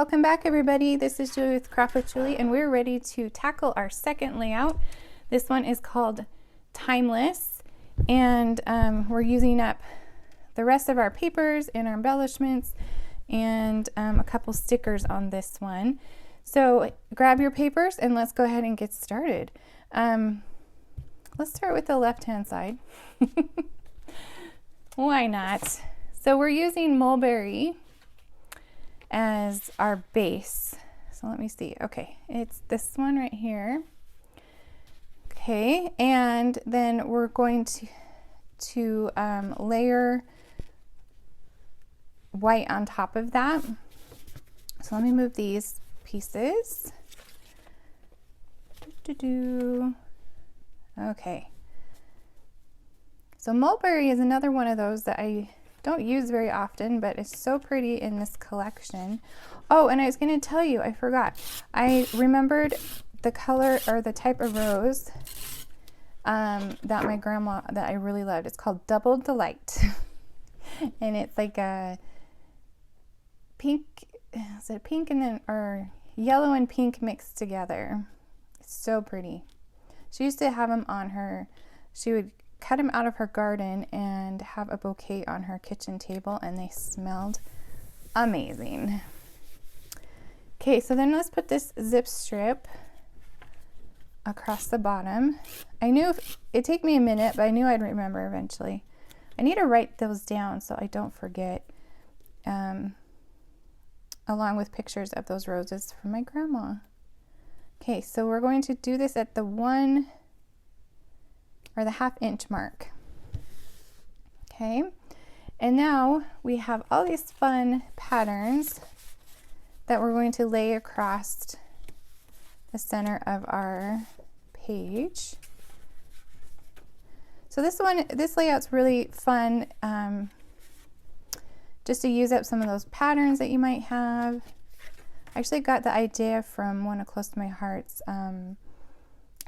welcome back everybody. This is Julie with Craft with Julie, and we're ready to tackle our second layout. This one is called Timeless, and we're using up the rest of our papers and our embellishments and a couple stickers on this one. So grab your papers and let's go ahead and get started. Let's start with the left-hand side. Why not? So we're using mulberry as our base. So let me see. Okay, it's this one right here. Okay, and then we're going to layer white on top of that. So let me move these pieces. Okay. So mulberry is another one of those that I don't use very often, but it's so pretty in this collection. Oh, and I was going to tell you, I forgot. I remembered the color or the type of rose that my grandma, that I really loved. It's called Double Delight. And it's like a pink, is it pink and then, or yellow and pink mixed together. It's so pretty. She used to have them on her, she would cut them out of her garden and have a bouquet on her kitchen table, and they smelled amazing. Okay, so then let's put this zip strip across the bottom. I knew it'd take me a minute, but I knew I'd remember eventually. I need to write those down so I don't forget, along with pictures of those roses from my grandma. Okay, so we're going to do this at the 1 or the 1/2 inch mark. Okay, and now we have all these fun patterns that we're going to lay across the center of our page. So this layout's really fun, just to use up some of those patterns that you might have. I actually got the idea from one of Close to My Heart's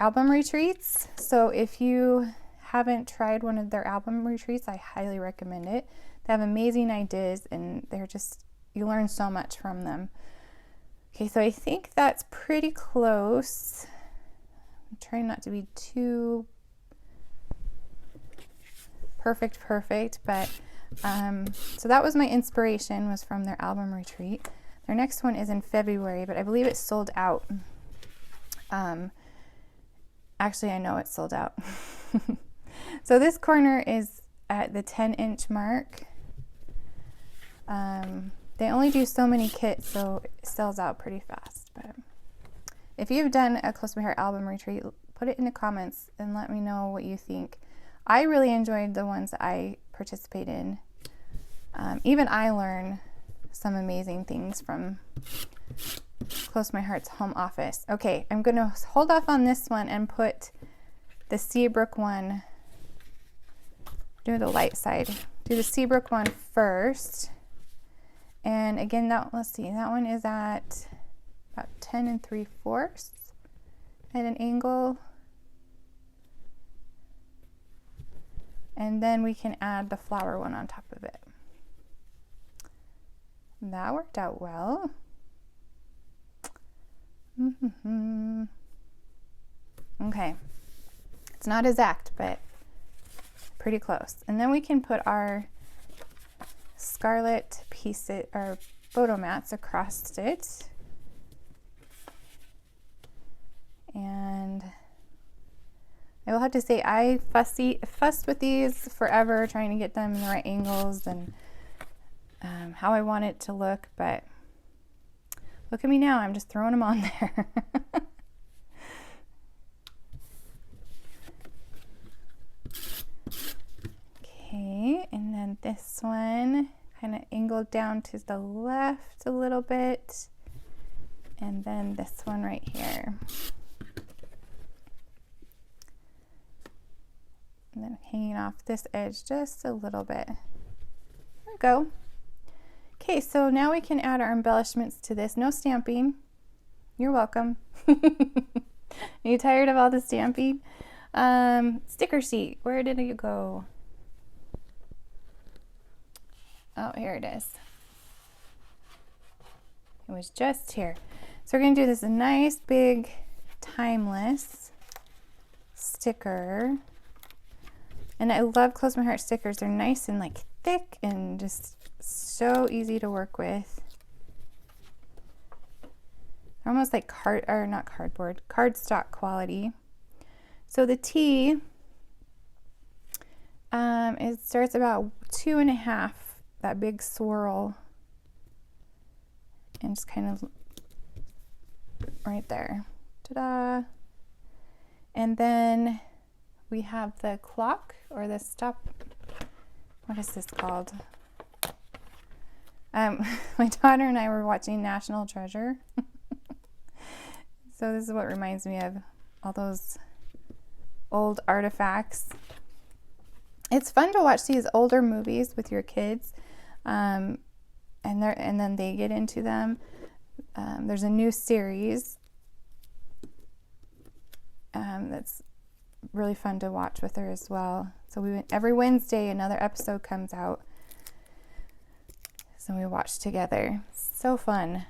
album retreats. So if you haven't tried one of their album retreats, I highly recommend it. They have amazing ideas and they're just, you learn so much from them. Okay, so I think that's pretty close. I'm trying not to be too perfect, but so that was my inspiration, was from their album retreat. Their next one is in February, but I believe it's sold out. Actually, I know it's sold out. So this corner is at the 10 inch mark. They only do so many kits, so it sells out pretty fast. But if you've done a Close to My Heart album retreat, put it in the comments and let me know what you think. I really enjoyed the ones that I participate in. Even I learn some amazing things from Close to My Heart's home office. Okay, I'm going to hold off on this one and put the Seabrook one, do the light side, do the Seabrook one first. And again, let's see, that one is at about 10 3/4 at an angle. And then we can add the flower one on top of it. That worked out well. Okay, it's not exact, but pretty close. And then we can put our scarlet pieces, our photo mats, across it. And I will have to say, I fussed with these forever, trying to get them in the right angles and how I want it to look, but look at me now, I'm just throwing them on there. Okay, and then this one kind of angled down to the left a little bit, and then this one right here. And then hanging off this edge just a little bit. There we go. Okay, so now we can add our embellishments to this. No stamping. You're welcome. Are you tired of all the stamping? Sticker sheet, where did you go? Oh, here it is. It was just here. So we're going to do this nice big timeless sticker. And I love Close My Heart stickers. They're nice and like thick and just so easy to work with. Almost like cardstock quality. So the T, it starts about 2.5, that big swirl, and just kind of right there. Ta-da! And then we have the clock, or the stop. What is this called? My daughter and I were watching National Treasure. So this is what reminds me of all those old artifacts. It's fun to watch these older movies with your kids, and then they get into them. There's a new series that's really fun to watch with her as well. So every Wednesday another episode comes out, so we watch together. So fun.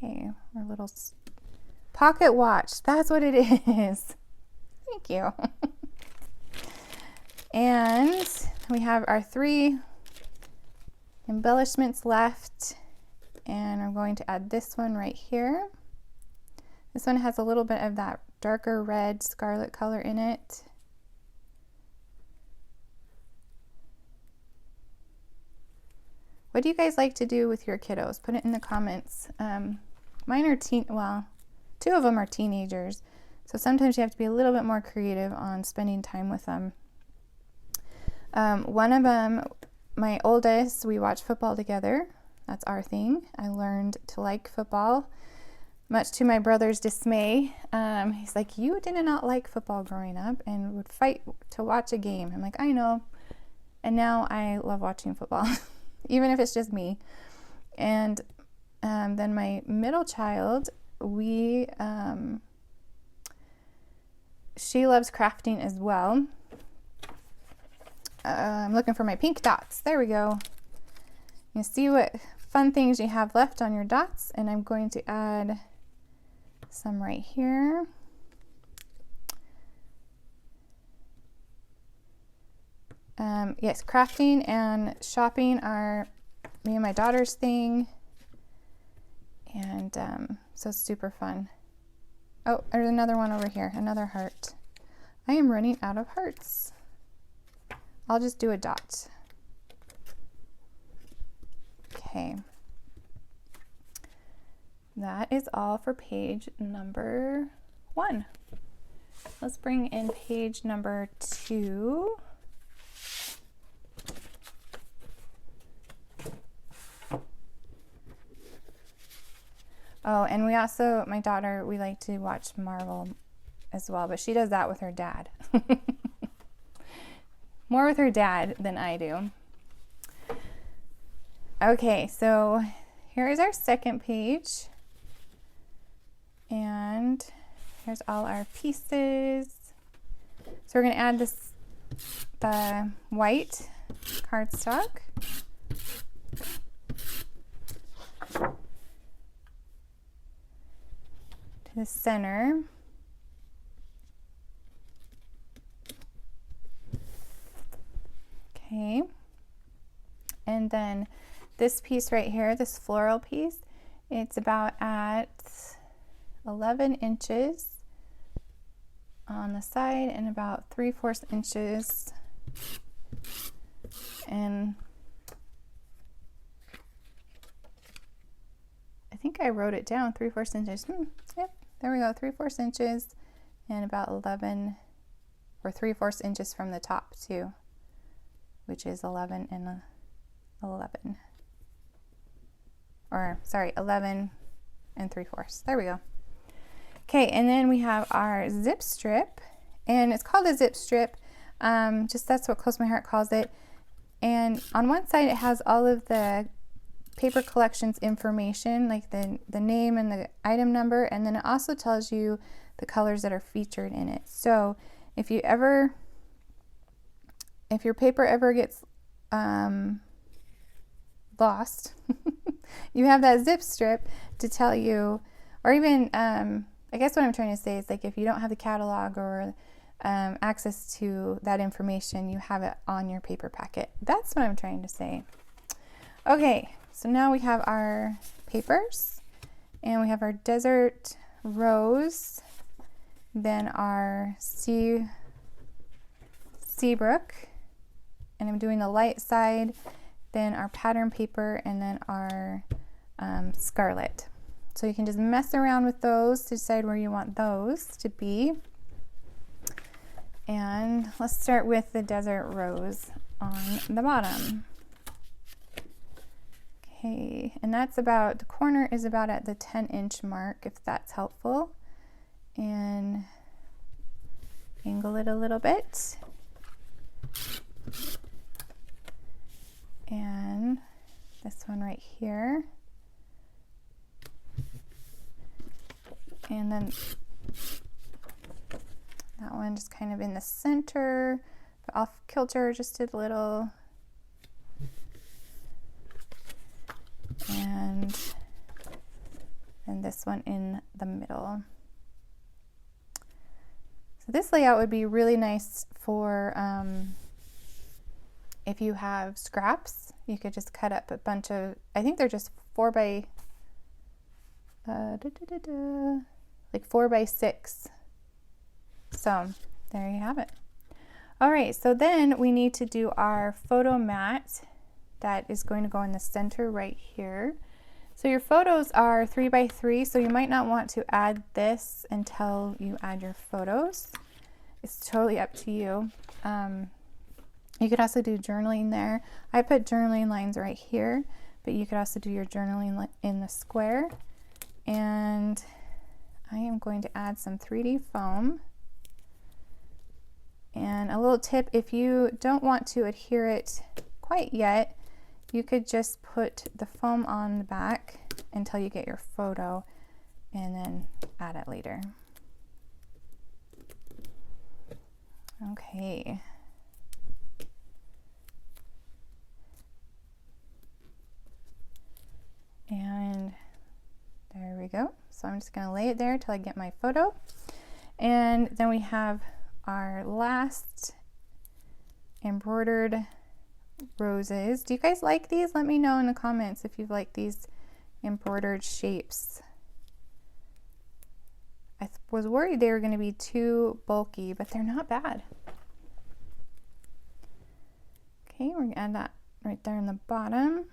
Okay, our little pocket watch. That's what it is. Thank you. And we have our 3 embellishments left, and I'm going to add this one right here. This one has a little bit of that darker red scarlet color in it. What do you guys like to do with your kiddos? Put it in the comments. Mine are 2 of them are teenagers, so sometimes you have to be a little bit more creative on spending time with them. One of them, my oldest, we watch football together. That's our thing. I learned to like football, much to my brother's dismay. He's like, you did not like football growing up and would fight to watch a game. I'm like, I know. And now I love watching football, even if it's just me. And then my middle child, she loves crafting as well. I'm looking for my pink dots. There we go. You see what fun things you have left on your dots, and I'm going to add some right here. Yes, crafting and shopping are me and my daughter's thing, and so it's super fun. Oh, there's another one over here, another heart. I am running out of hearts. I'll just do a dot. Okay. That is all for page number 1. Let's bring in page number 2. Oh, and we also, my daughter, we like to watch Marvel as well, but she does that with her dad. More with her dad than I do. Okay, so here is our second page. And here's all our pieces. So we're going to add the white cardstock. To the center. Okay. And then this piece right here, this floral piece, it's about at 11 inches on the side and about 3/4 inches, and I think I wrote it down, 3/4 inches. Yep, there we go, 3/4 inches and about 11 or 3/4 inches from the top too, which is 11 and 11. Or sorry, 11 and 3/4. There we go. Okay, and then we have our zip strip, and it's called a zip strip. Just that's what Close My Heart calls it. And on one side it has all of the paper collections information, like the name and the item number, and then it also tells you the colors that are featured in it. So if your paper ever gets lost, you have that zip strip to tell you, or even, I guess what I'm trying to say is like if you don't have the catalog or access to that information, you have it on your paper packet. That's what I'm trying to say. Okay, so now we have our papers and we have our Desert Rose, then our Seabrook, and I'm doing the light side, then our pattern paper, and then our Scarlet. So you can just mess around with those to decide where you want those to be. And let's start with the Desert Rose on the bottom. Okay, and that's about, the corner is about at the 10-inch mark, if that's helpful. And angle it a little bit. And this one right here. And then that one just kind of in the center, but off kilter just a little. And this one in the middle. So this layout would be really nice for if you have scraps. You could just cut up a bunch of, I think they're just 4 by 6. So there you have it. All right, so then we need to do our photo mat that is going to go in the center right here. So your photos are 3 by 3, so you might not want to add this until you add your photos. It's totally up to you. You could also do journaling there. I put journaling lines right here, but you could also do your journaling in the square. And I am going to add some 3D foam. And a little tip, if you don't want to adhere it quite yet, you could just put the foam on the back until you get your photo and then add it later. Okay. And there we go. So I'm just going to lay it there till I get my photo. And then we have our last embroidered roses. Do you guys like these? Let me know in the comments if you like these embroidered shapes. I was worried they were going to be too bulky, but they're not bad. Okay, we're going to add that right there in the bottom.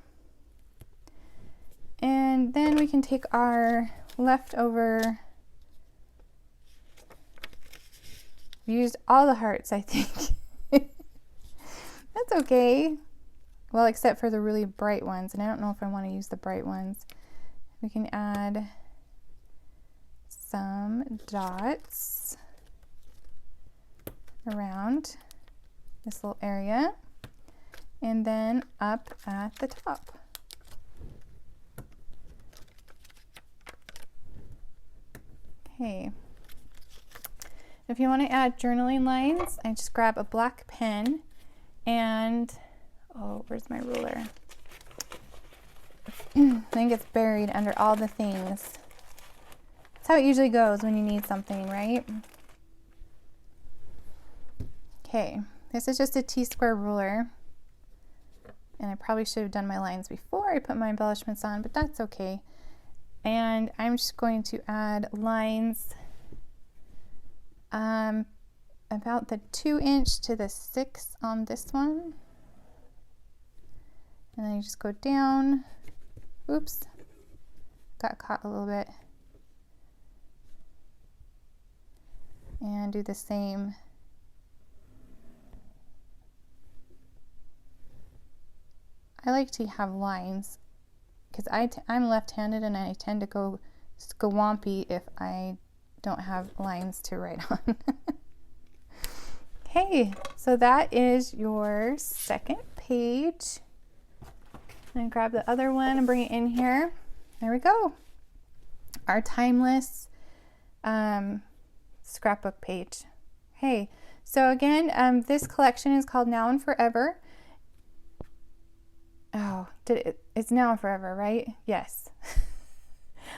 And then we can take our leftover, we used all the hearts, I think. That's okay. Well, except for the really bright ones, and I don't know if I want to use the bright ones. We can add some dots around this little area, and then up at the top. Okay. If you want to add journaling lines, I just grab a black pen and, oh, where's my ruler? I think it's buried under all the things. That's how it usually goes when you need something, right? Okay, this is just a T-square ruler. And I probably should have done my lines before I put my embellishments on, but that's okay. And I'm just going to add lines about the 2-inch to the 6 on this one. And then you just go down. Oops, got caught a little bit. And do the same. I like to have lines because I'm left-handed and I tend to go squampy if I don't have lines to write on. Okay, so that is your second page. And grab the other one and bring it in here. There we go. Our timeless scrapbook page. Hey, so again, this collection is called Now and Forever. Oh, it's now and forever, right? Yes.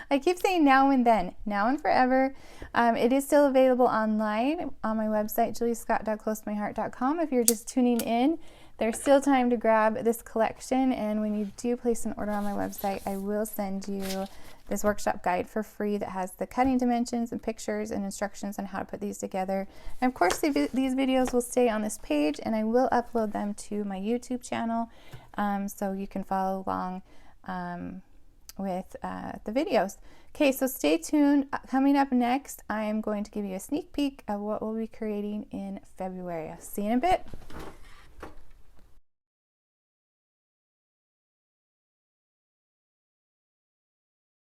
I keep saying now and then, now and forever. It is still available online on my website, juliescott.closetomyheart.com. If you're just tuning in, there's still time to grab this collection, and when you do place an order on my website, I will send you this workshop guide for free that has the cutting dimensions and pictures and instructions on how to put these together. And of course, these videos will stay on this page, and I will upload them to my YouTube channel, so you can follow along with the videos. Okay, so stay tuned. Coming up next, I am going to give you a sneak peek of what we'll be creating in February. I'll see you in a bit.